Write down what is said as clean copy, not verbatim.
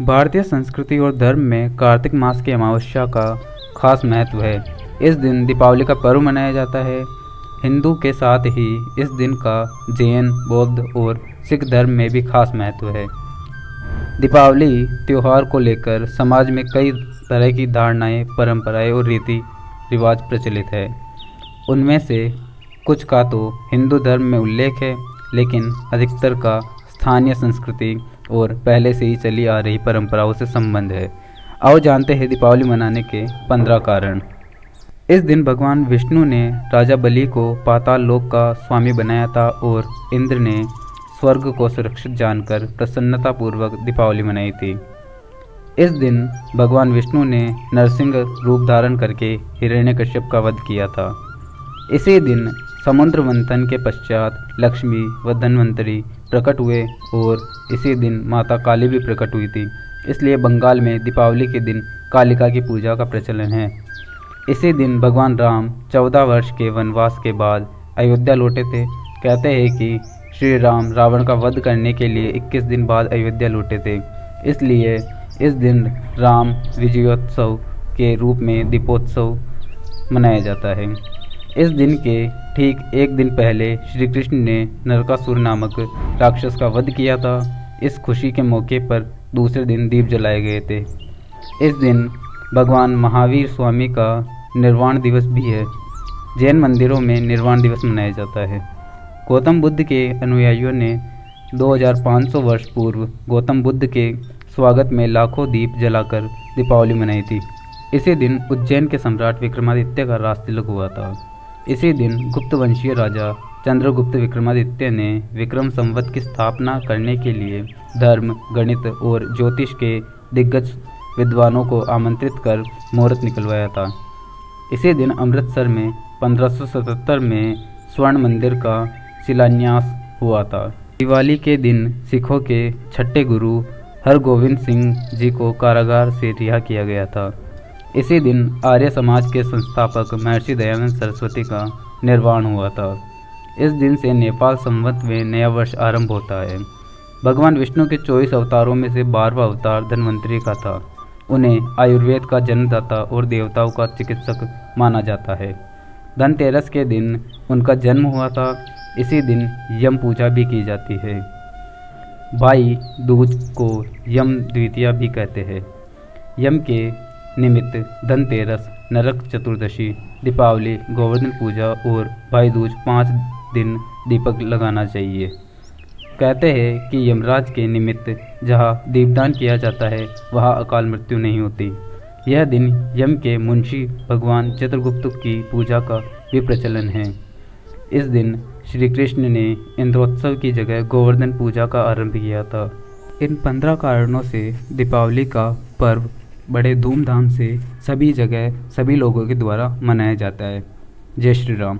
भारतीय संस्कृति और धर्म में कार्तिक मास की अमावस्या का खास महत्व है। इस दिन दीपावली का पर्व मनाया जाता है। हिंदू के साथ ही इस दिन का जैन, बौद्ध और सिख धर्म में भी खास महत्व है। दीपावली त्यौहार को लेकर समाज में कई तरह की धारणाएं, परंपराएं और रीति रिवाज प्रचलित है। उनमें से कुछ का तो हिंदू धर्म में उल्लेख है, लेकिन अधिकतर का स्थानीय संस्कृति और पहले से ही चली आ रही परंपराओं से संबंध है। आओ जानते हैं दीपावली मनाने के 15 कारण। इस दिन भगवान विष्णु ने राजा बलि को पाताल लोक का स्वामी बनाया था और इंद्र ने स्वर्ग को सुरक्षित जानकर प्रसन्नतापूर्वक दीपावली मनाई थी। इस दिन भगवान विष्णु ने नरसिंह रूप धारण करके हिरण्यकश्यप का वध किया था। इसी दिन समुद्र मंथन के पश्चात लक्ष्मी व धन्वंतरी प्रकट हुए और इसी दिन माता काली भी प्रकट हुई थी। इसलिए बंगाल में दीपावली के दिन कालिका की पूजा का प्रचलन है। इसी दिन भगवान राम 14 वर्ष के वनवास के बाद अयोध्या लौटे थे। कहते हैं कि श्री राम रावण का वध करने के लिए 21 दिन बाद अयोध्या लौटे थे। इसलिए इस दिन राम विजयोत्सव के रूप में दीपोत्सव मनाया जाता है। इस दिन के ठीक एक दिन पहले श्री कृष्ण ने नरकासुर नामक राक्षस का वध किया था। इस खुशी के मौके पर दूसरे दिन दीप जलाए गए थे। इस दिन भगवान महावीर स्वामी का निर्वाण दिवस भी है। जैन मंदिरों में निर्वाण दिवस मनाया जाता है। गौतम बुद्ध के अनुयायियों ने 2500 वर्ष पूर्व गौतम बुद्ध के स्वागत में लाखों दीप जलाकर दीपावली मनाई थी। इसी दिन उज्जैन के सम्राट विक्रमादित्य का राज तिलक हुआ था। इसी दिन गुप्त वंशीय राजा चंद्रगुप्त विक्रमादित्य ने विक्रम संवत की स्थापना करने के लिए धर्म, गणित और ज्योतिष के दिग्गज विद्वानों को आमंत्रित कर मुहूर्त निकलवाया था। इसी दिन अमृतसर में 1577 में स्वर्ण मंदिर का शिलान्यास हुआ था। दिवाली के दिन सिखों के छठे गुरु हरगोविंद सिंह जी को कारागार से रिहा किया गया था। इसी दिन आर्य समाज के संस्थापक महर्षि दयानंद सरस्वती का निर्वाण हुआ था। इस दिन से नेपाल संवत में नया वर्ष आरंभ होता है। भगवान विष्णु के 24 अवतारों में से 12वां अवतार धन्वंतरी का था। उन्हें आयुर्वेद का जन्मदाता और देवताओं का चिकित्सक माना जाता है। धनतेरस के दिन उनका जन्म हुआ था। इसी दिन यम पूजा भी की जाती है। भाई दूज को यम द्वितीया भी कहते हैं। यम के निमित्त धनतेरस, नरक चतुर्दशी, दीपावली, गोवर्धन पूजा और भाई दूज 5 दिन दीपक लगाना चाहिए। कहते हैं कि यमराज के निमित्त जहाँ दीपदान किया जाता है वहाँ अकाल मृत्यु नहीं होती। यह दिन यम के मुंशी भगवान चित्रगुप्त की पूजा का भी प्रचलन है। इस दिन श्री कृष्ण ने इंद्रोत्सव की जगह गोवर्धन पूजा का आरंभ किया था। इन 15 कारणों से दीपावली का पर्व बड़े धूमधाम से सभी जगह सभी लोगों के द्वारा मनाया जाता है। जय श्री राम।